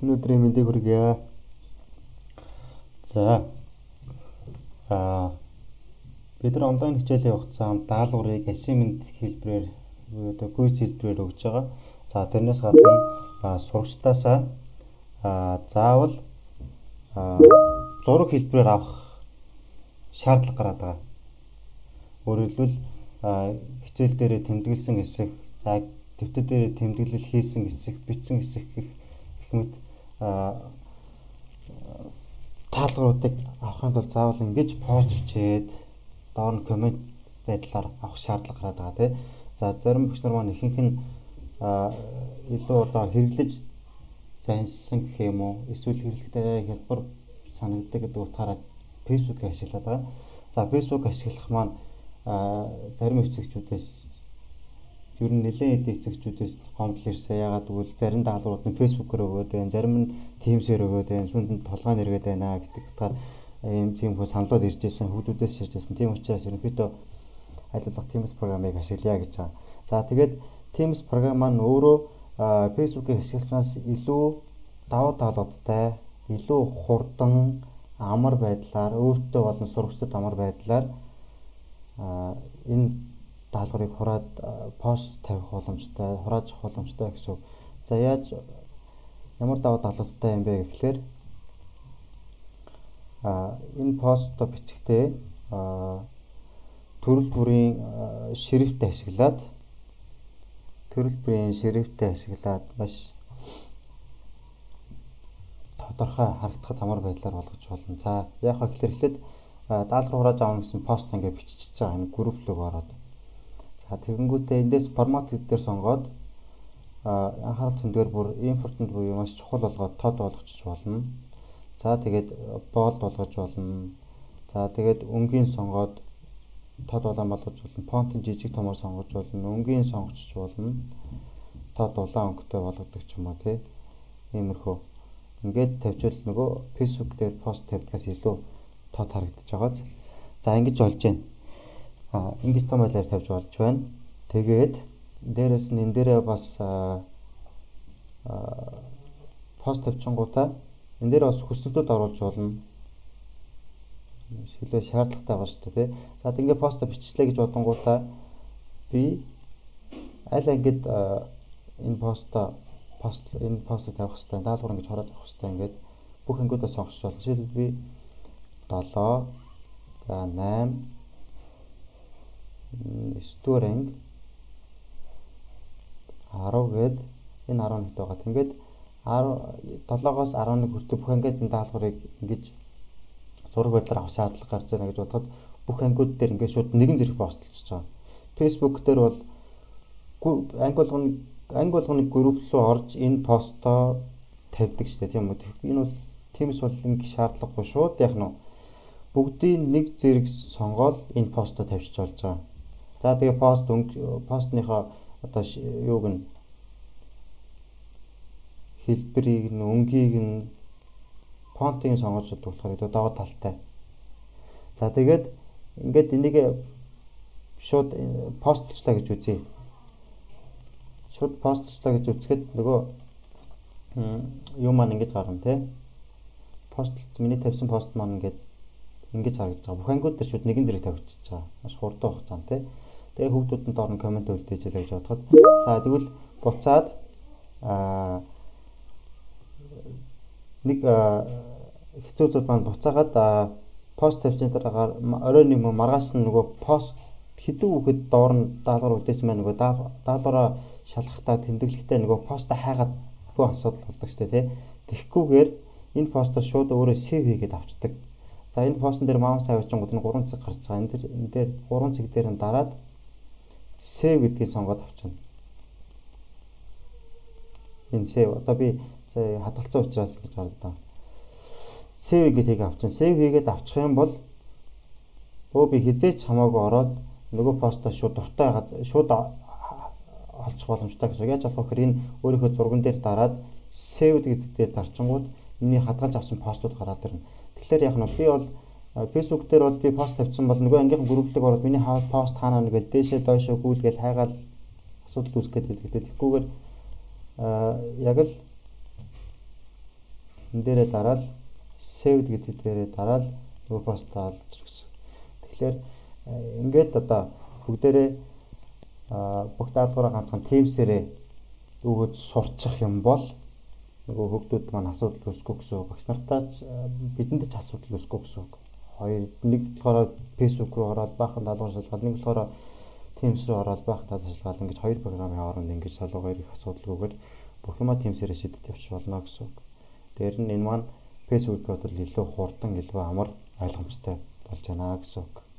Өнөөдрийн мэндийг хүргье. За бид нар онлайн хичээлийн хугацаанд даалгаврыг ассемент хэлбэрээр одоо квиз хэлбэрээр өгж байгаа. За тэрнээс гадна сурагчдаасаа заавал зураг хэлбэрээр авах шаардлага гараад байгаа. Өөрөөр хэлбэл хичээл дээрээ тэмдэглэсэн хэсэг, төвтөд дээрээ тэмдэглэл хийсэн хэсэг, бичсэн хэсэг гэх мэт таалгаруудыг авахын тулд заавал ингэж пост хийгээд доор нь коммент байдлаар авах шаардлага гараад байгаа тийм. За зарим багш нар маань ихэнх нь илүү одоо хэрэглэж зансан гэх юм уу, эсвэл хэрэглэхдээ хялбар санагддаг гэдэг утгаараа Facebook-ийг ашиглаад байгаа. За Facebook ашиглах маань зарим эцэгчүүдээс ер нь нэлээд эцэгчүүдээс гомдол ирсэн. Ягаад гэвэл зарим даалгаврууд нь Facebook-оор өгөөд байна, зарим нь Teams-ээр өгөөд байна, шүүдэнд толгой нэргээд байна гэдэг утгаар тийм хөө саналууд ирж байсан, хүүхдүүдээс ирж байсан. Тийм учраас ерөнхийдөө айлуулга Teams програмыг ашиглая гэж байгаа. За тэгээд Teams програм маань өөрөө Facebook-ийг ашигласнаас илүү давуу талуудтай, илүү хурдан, амар байдлаар, өөртөө болон сурагчдад амар байдлаар энэ даалгаврыг хураад пост тавих боломжтой, хурааж авах боломжтой гэсэн. За ямар давуу талуудтай юм бэ гэхлээр энэ постоо бичихтэй төрөл бүрийн шрифт ашиглаад маш тодорхой харагдахад амар байдлаар болгож болно. За яг хөө гэхлээр эхлээд даалгавар хурааж авах гэсэн пост ингээд бичиж байгаа энэ групп руу ороод. За тэгэнгүүтээ эндээс формат дээр сонгоод анхаарал тэмдгээр бүр импортент буюу маш чухал болгоод тод болгочих болно. За тэгээд болд болгож болно. За тэгээд өнгийн сонгоод тод улаан болгож болно. Фонтын жижиг томоор сонгож болно. Өнгийн сонгочих болно. Тод улаан өнгөтэй болгодог ч юм уу тий. Иймэрхүү. Ингээд тавьчвал нөгөө Facebook дээр пост тавьдгаас илүү тод харагдаж байгаа. За ингэж болж байна. Ингэж том байлаар тавьж болж байна. Тэгээд дээрэс нь энэ дээрээ бас пост тавьчингуудаа энэ дээр бас хүсэлтүүд оруулж болно. Шилээ шаардлагатай байгаа шүү дээ, тий. За ингээд пост биччихлээ гэж бодонгуудаа би аль ангид энэ постыг тавих хэрэгтэй, даалгавар ингэж хурааж авах хэрэгтэй ингээд бүх ангиудаа сонгож болно. Жишээлбэл би 7, за 8, 9 анги 10 гээд энэ 11 байгаа. Тэгээд 7-оос 11 хүртэл бүх ангид энэ даалгаврыг ингэж зураг байдлаар авах шаардлага гарч байна гэж бодоход бүх ангиуд дээр ингээд шууд нэгэн зэрэг постлж байгаа. Facebook дээр бол анги болгоны групп руу орж энэ постоо тавьдаг шүү дээ, тийм үү? Энэ бол Teams бол ингэ шаардлагагүй шууд яг нь бүгдийн нэг зэрэг сонгоод энэ постоо тавьчих болж байгаа. За тэгээ постныхоо одоо юуг нь хэлбэрийг нь, өнгийг нь, фонтыг сонгож чаддаг болохоор даваа талтай. За тэгээд ингээд энийг шууд постлчлаа гэж үзье. Шууд постлчлаа гэж үзэхэд нөгөө юу маань ингэж гарна тий. Миний тавьсан пост маань ингээд ингэж харагдаж байгаа. Бүх ангиуд дээр шууд нэгэн зэрэг тавьчихж байгаа. Маш хурдан хугацаанд тий. Тэгээ хүүхдүүдэнд орон коммент үлдээж ялаа гэж бодоход за тэгвэл буцаад нэг хэцүү зүйл маань буцаагаад пост тавьсан дараагаар оройн юм маргааш нь нөгөө пост хэдэн үхэд доор нь даалгавар үлдээсэн маань нөгөө даалгавраа шалгахтаа тэмдэглэхдээ нөгөө поста хайгаад бүх асуудал болдог шүү дээ тий. Тэгхгүйгээр энэ постоо шууд өөрөө сейв хийгээд авчдаг. За энэ постн дээр маус тавьчихгод нь 3 цаг гарч байгаа. Энэ дээр 3 цаг дээр нь дараад save гэдгийг сонгоод авчихна. Энэ save одоо би хадгалсан учраас гэж харагдаа. Save гэдгийг авчихна. Save хийгээд авчих юм бол би хизээч хамаагүй ороод нөгөө постоо шууд дуртай шууд олчих боломжтой гэсэн. Яаж авах вэ гэхээр энэ өөрийнхөө зурган дээр дараад save гэдэг дээр дарчингууд миний хадгалж авсан постууд гараад ирнэ. Тэгэхээр яг нь би бол Facebook дээр бол би пост тавьсан бол нөгөө ангийнхан групплэг ороод миний пост хаана вэ гэж дээшээ доошоо гүйлгээл хайгаад асуудал үүсгэж байдаг. Тэгэхгүйгээр яг л энэ дээрээ дараад saved гэдэг дээрээ дараад нөгөө постоо олж гэсэн. Тэгэхээр ингээд одоо бүгдээрээ бүх даалгавраа ганцхан Teams-ээрээ өгөөд сурчих юм бол нөгөө хүүхдүүд маань асуудал үүсэхгүй гэсэн үг. Багш нартаа бидэнд ч асуудал үүсэхгүй гэсэн үг. Хоёр нэг болохоор Facebook руу ороод баахан даалгавар шалгаад, нэг болохоор Teams руу ороод баахан даалгавар шалгаад ингэж хоёр програмын хооронд ингэж солоогоор их асуудалгүйгээр бүх юма Teams-ээрээ шийдэж явчих болно гэсэн үг. Дээр нь энэ маань Facebook-д бол илүү хурдан, илүү амар ойлгомжтой болж байна гэсэн үг.